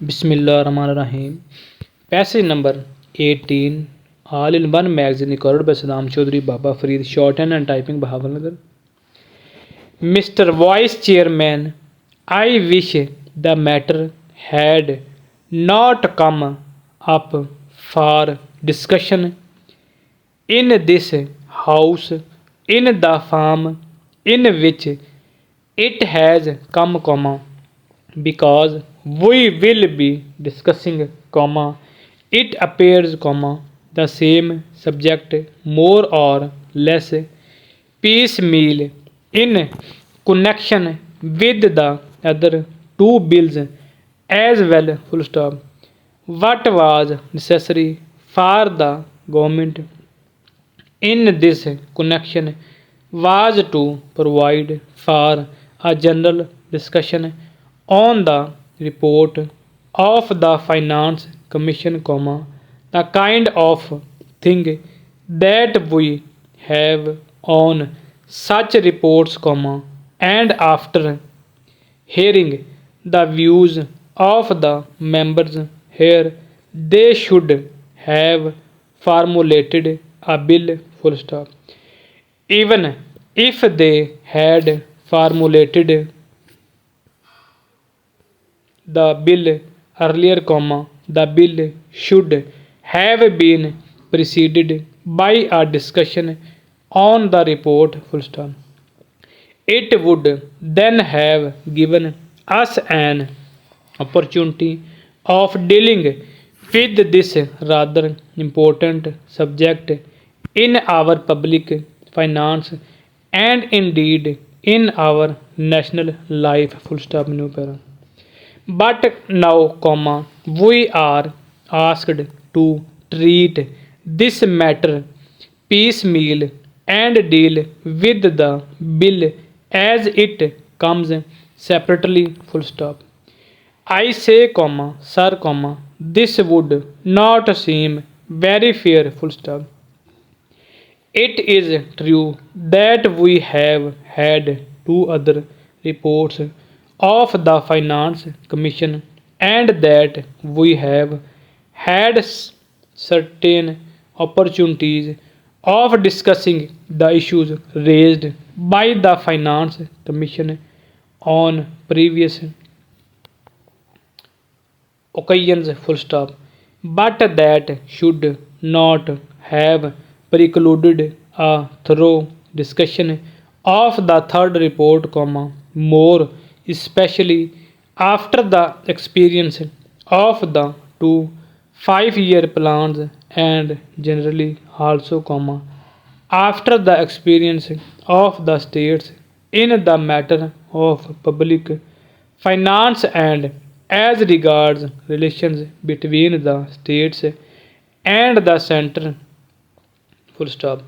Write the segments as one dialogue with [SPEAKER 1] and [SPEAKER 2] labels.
[SPEAKER 1] Bismillahirrahmanirrahim. Passage number 18. All in one magazine recorded by Saddam Chaudhry, Baba Farid, shorthand and typing Bahawalnagar. Mr. Vice Chairman, I wish the matter had not come up for discussion in this house in the form in which it has come, because we will be discussing, it appears, the same subject more or less piecemeal in connection with the other two bills as well. Full stop. What was necessary for the government in this connection was to provide for a general discussion on the report of the Finance Commission, the kind of thing that we have on such reports, and after hearing the views of the members here, they should have formulated a bill. Full stop. Even if they had formulated the bill earlier, the bill should have been preceded by a discussion on the report. Full stop. It would then have given us an opportunity of dealing with this rather important subject in our public finance and indeed in our national life. Full stop. New para. But now, we are asked to treat this matter piecemeal and deal with the bill as it comes separately. Full stop. I say, sir, this would not seem very fair. Full stop. It is true that we have had two other reports of the Finance Commission and that we have had certain opportunities of discussing the issues raised by the Finance Commission on previous occasions. Full stop. But that should not have precluded a thorough discussion of the third report, more especially after the experience of the two 5-year plans and generally also, after the experience of the states in the matter of public finance and as regards relations between the states and the center. Full stop.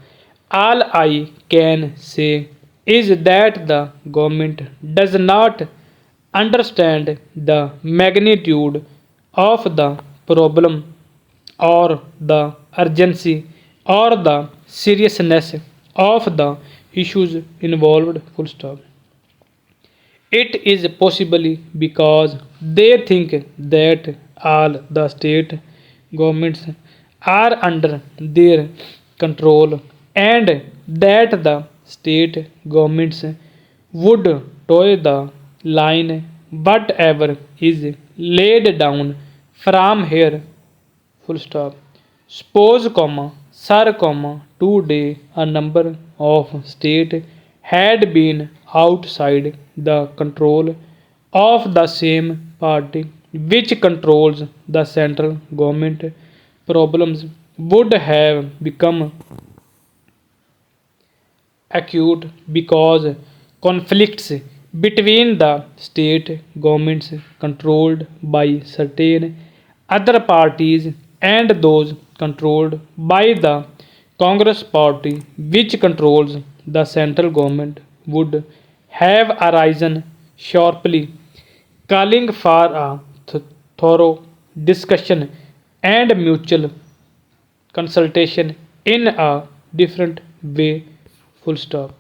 [SPEAKER 1] All I can say is that the government does not understand the magnitude of the problem or the urgency or the seriousness of the issues involved. Full stop. It is possibly because they think that all the state governments are under their control and that the state governments would toe the line whatever is laid down from here. Full stop. Suppose, sir, today a number of states had been outside the control of the same party which controls the central government, problems would have become acute because conflicts between the state governments controlled by certain other parties and those controlled by the Congress party which controls the central government would have arisen sharply, calling for a thorough discussion and mutual consultation in a different way. Full stop.